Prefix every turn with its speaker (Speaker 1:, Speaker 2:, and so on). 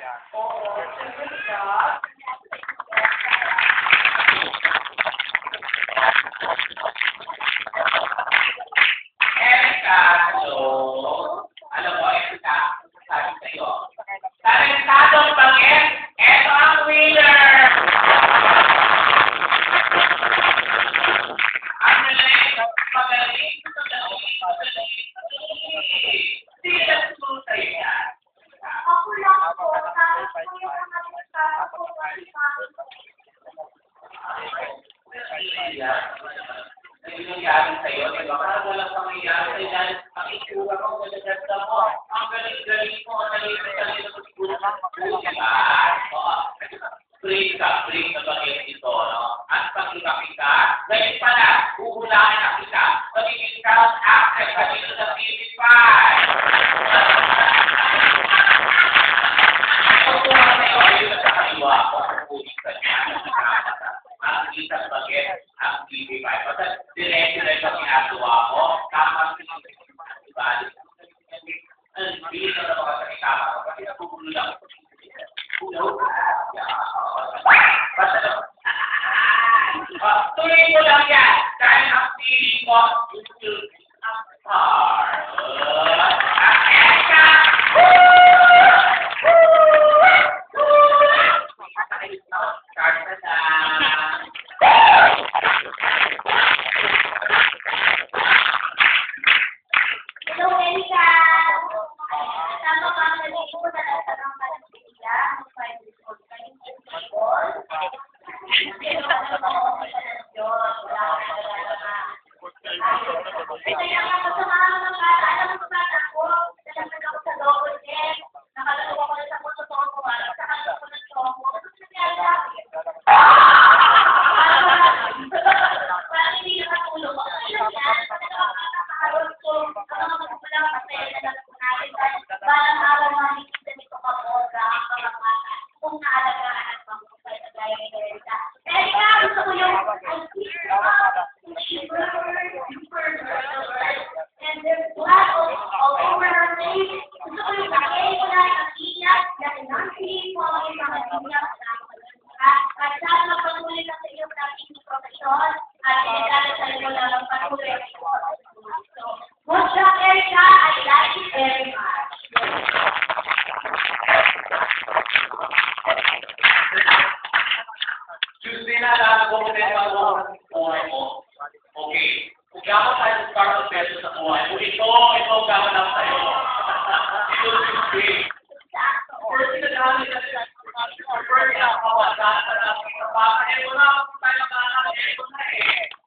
Speaker 1: Oo, siyempre siya. Erika, hello. Alam mo, Erika, sabi sa'yo. Talentadong pangit, eto ang winner! Ang galing, magaling, magaling. Sino nagtuturo sa'yo yan?
Speaker 2: Ako lang po. Tapos po yung mga nagtata ko kasi
Speaker 1: Yung nangyari sa'yo, di ba? Parang walang pangyayari sa'yo dahil ang itsura mo, magaganda mo, ang galing-galing mo, ang talino mo siguro sa school, di ba? Oo. Break na bagay ito, no? At pag-laki ka, ngayon pala, huhulaan na kita. Magiging crown actor ka dito sa TV5. Ito po nga sa'yo, ayun na sa kaliwa ko, sa pulis ka niya, ang isang bagay, ang TV5. Basta dire-dire ang ginagawa ko, tama diba? Ang bilis na mga salita ko, kasi napupulo lang ako. Tuloy mo lang yan, dahil ang feeling mo, you will be a star. America! Start na na.
Speaker 2: hello, Erika. Tama ba ang naligo na nagtanong ka ng Erika? Ang 5 years old ka yung football? Pero ano mo, okay ka na yun. Wala ka na talaga. Kaya nga, kasamahan mo ng bata. Alam mo ba ako? Nalaglag ako sa double check. Nakalagog ako na sa totoo ko. Nakalagog ko ng choco. Ano nangyari sa akin? Parang hindi nakatulog. Ano yan? Nakakaharap ko. Ang mga magulang kasi nalang ko natin. Balang araw makikita nito kapoga ang mga bata. Kung naalagaan at pangkupay na gaya ni Erika. Erika, gusto ko yung and there's blood all over her face. Gusto ko yung lagay ko na ang iyak dahil nanti po ang mga iyak at sana magpatuloy na sa iyong dating profesyon at inagdadasal mo lang ang patuloy. So, good job, Erika. I like it very much.
Speaker 1: Tuesday na lang ako sa buhay mo. Okay. Kung gano'n tayo sa start of beso sa buhay mo, ito gano'n lang sa'yo. Ito Tuesday. First na namin na first na kawasan na lang. Ito na, kung tayo makakakit, ito na eh.